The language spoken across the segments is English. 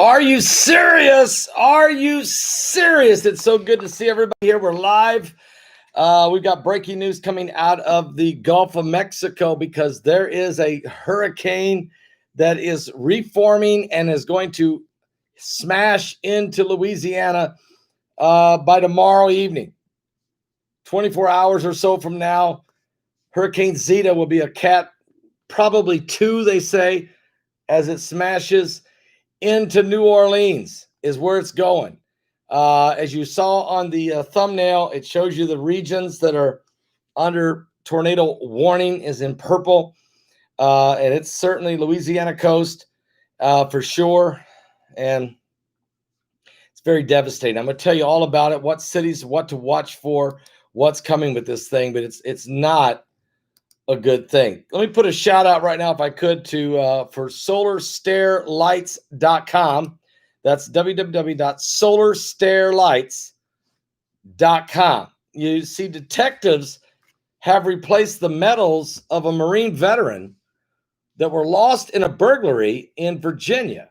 Are you serious? Are you serious? It's so good to see everybody here. We're live. We've got breaking news coming out of the Gulf of Mexico because there is a hurricane that is reforming and is going to smash into Louisiana by tomorrow evening. 24 hours or so from now, Hurricane Zeta will be a cat, probably 2, they say, as it smashes into New Orleans is where it's going. As you saw on the thumbnail, it shows you the regions that are under tornado warning is in purple. And it's certainly Louisiana coast for sure. And it's very devastating. I'm going to tell you all about it, what cities, what to watch for, what's coming with this thing, but it's not a good thing. Let me put a shout out right now, if I could, to for solarstairlights.com. That's www.solarstairlights.com. You see, detectives have replaced the medals of a Marine veteran that were lost in a burglary in Virginia.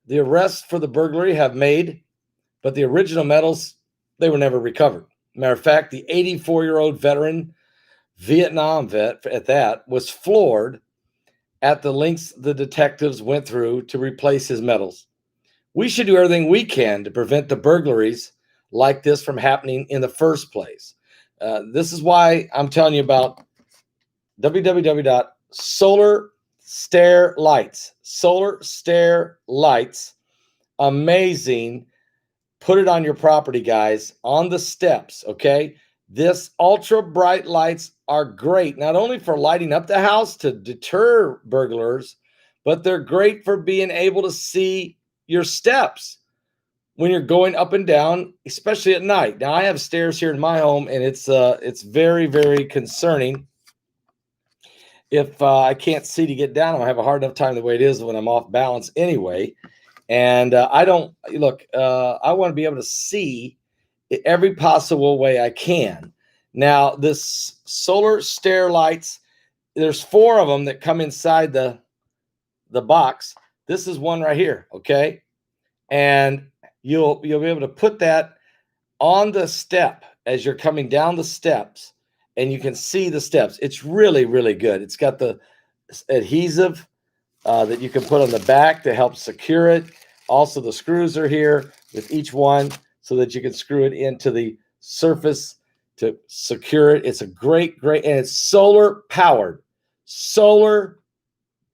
The arrests for the burglary have made, but the original medals, they were never recovered. Matter of fact, the 84-year-old veteran, Vietnam vet at that, was floored at the lengths the detectives went through to replace his medals. We should do everything we can to prevent the burglaries like this from happening in the first place. This is why I'm telling you about www.solarstairlights. Solar Stair Lights. Amazing. Put it on your property, guys, on the steps, okay? This ultra bright lights are great, not only for lighting up the house to deter burglars, but they're great for being able to see your steps when you're going up and down, especially at night. Now, I have stairs here in my home, and it's very, very concerning. If I can't see to get down, I'll have a hard enough time the way it is when I'm off balance anyway. And I don't look. I want to be able to see every possible way I can. Now, this solar stair lights, there's 4 of them that come inside the box. This is one right here, okay? And you'll be able to put that on the step as you're coming down the steps, and you can see the steps. It's really, really good. It's got the adhesive that you can put on the back to help secure it. Also, the screws are here with each one so that you can screw it into the surface to secure it. It's a great, and it's solar powered. Solar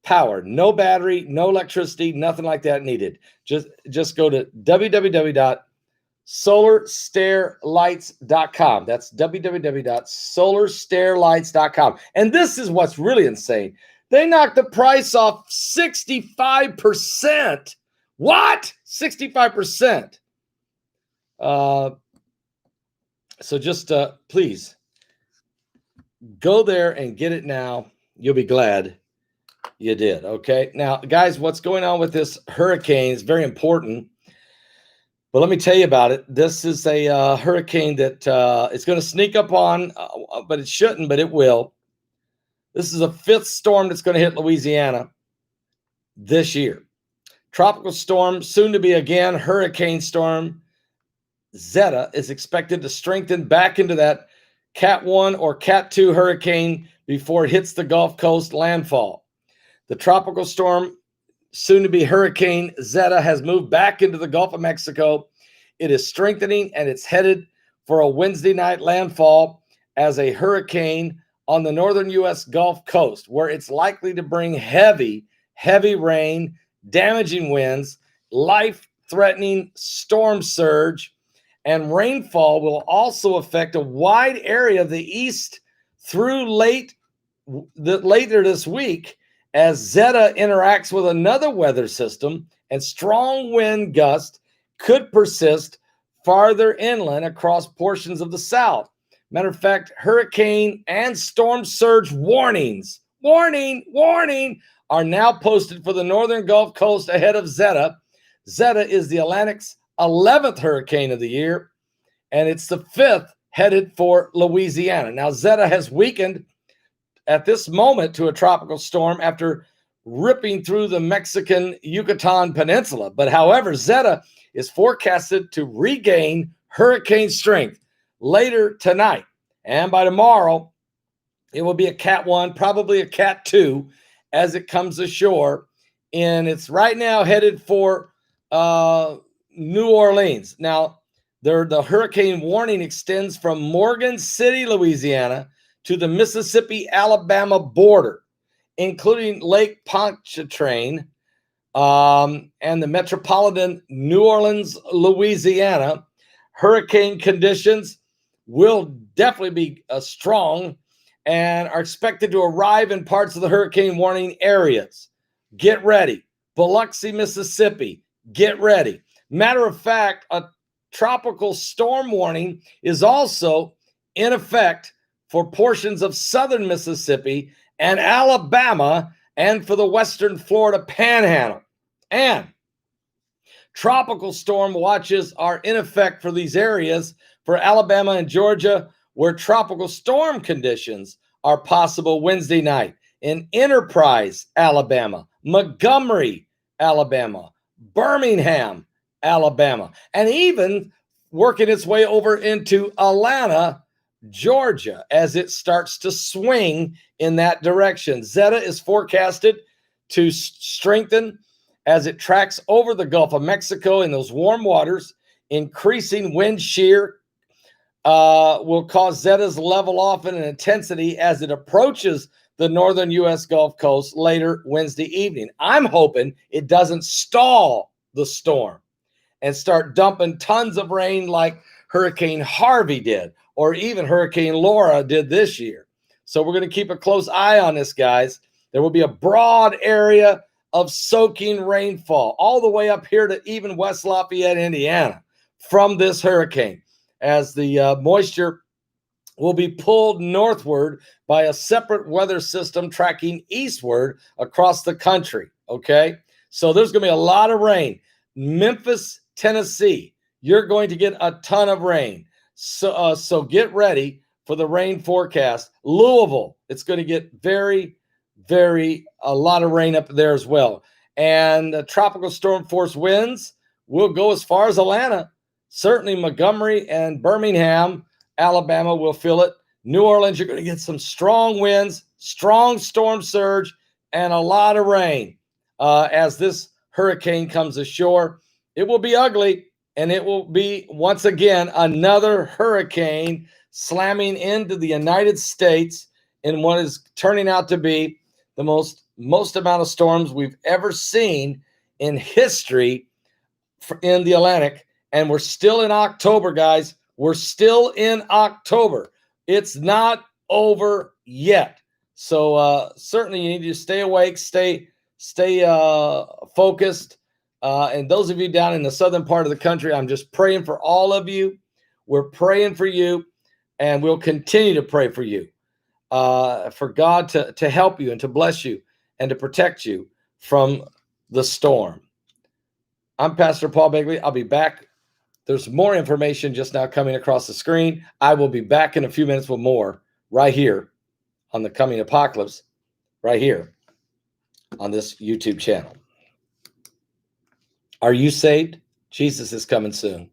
powered. No battery, no electricity, nothing like that needed. Just go to www.solarstairlights.com. That's www.solarstairlights.com. And this is what's really insane. They knocked the price off 65%. What? 65%. So just please go there and get it now. You'll be glad you did. Okay. Now, guys, what's going on with this hurricane is very important. But let me tell you about it. This is a hurricane that it's going to sneak up on, but it shouldn't, but it will. This is a 5th storm that's going to hit Louisiana this year. Tropical storm, soon to be again hurricane storm. Zeta is expected to strengthen back into that Cat 1 or Cat 2 hurricane before it hits the Gulf Coast landfall. The tropical storm, soon to be Hurricane Zeta, has moved back into the Gulf of Mexico. It is strengthening, and it's headed for a Wednesday night landfall as a hurricane on the northern U.S. Gulf Coast, where it's likely to bring heavy rain, damaging winds, life-threatening storm surge, and rainfall will also affect a wide area of the east through later this week as Zeta interacts with another weather system, and strong wind gusts could persist farther inland across portions of the south. Matter of fact, hurricane and storm surge warnings, are now posted for the northern Gulf Coast ahead of Zeta. Zeta is the Atlantic's 11th hurricane of the year, and it's the 5th headed for Louisiana. Now, Zeta has weakened at this moment to a tropical storm after ripping through the Mexican Yucatan Peninsula. But however, Zeta is forecasted to regain hurricane strength later tonight. And by tomorrow, it will be a Cat 1, probably a Cat 2 as it comes ashore. And it's right now headed for New Orleans. Now, the hurricane warning extends from Morgan City, Louisiana, to the Mississippi-Alabama border, including Lake Pontchartrain and the metropolitan New Orleans, Louisiana. Hurricane conditions will definitely be strong and are expected to arrive in parts of the hurricane warning areas. Get ready. Biloxi, Mississippi, get ready. Matter of fact, a tropical storm warning is also in effect for portions of southern Mississippi and Alabama and for the western Florida panhandle. And tropical storm watches are in effect for these areas for Alabama and Georgia, where tropical storm conditions are possible Wednesday night in Enterprise, Alabama, Montgomery, Alabama, Birmingham, Alabama, and even working its way over into Atlanta, Georgia, as it starts to swing in that direction. Zeta is forecasted to strengthen as it tracks over the Gulf of Mexico in those warm waters. Increasing wind shear will cause Zeta's level off in intensity as it approaches the northern U.S. Gulf Coast later Wednesday evening. I'm hoping it doesn't stall the storm and start dumping tons of rain like Hurricane Harvey did, or even Hurricane Laura did this year. So we're going to keep a close eye on this, guys. There will be a broad area of soaking rainfall all the way up here to even West Lafayette, Indiana, from this hurricane, as the moisture will be pulled northward by a separate weather system tracking eastward across the country, okay? So there's going to be a lot of rain. Memphis, Tennessee, you're going to get a ton of rain. So get ready for the rain forecast. Louisville, it's going to get a lot of rain up there as well. And tropical storm force winds will go as far as Atlanta. Certainly Montgomery and Birmingham, Alabama will feel it. New Orleans, you're going to get some strong winds, strong storm surge, and a lot of rain as this hurricane comes ashore. It will be ugly, and it will be, once again, another hurricane slamming into the United States in what is turning out to be the most amount of storms we've ever seen in history in the Atlantic. And we're still in October, guys. We're still in October. It's not over yet. So certainly you need to stay awake, stay focused. And those of you down in the southern part of the country, I'm just praying for all of you. We're praying for you, and we'll continue to pray for you, for God to help you and to bless you and to protect you from the storm. I'm Pastor Paul Begley. I'll be back. There's more information just now coming across the screen. I will be back in a few minutes with more right here on the Coming Apocalypse, right here on this YouTube channel. Are you saved? Jesus is coming soon.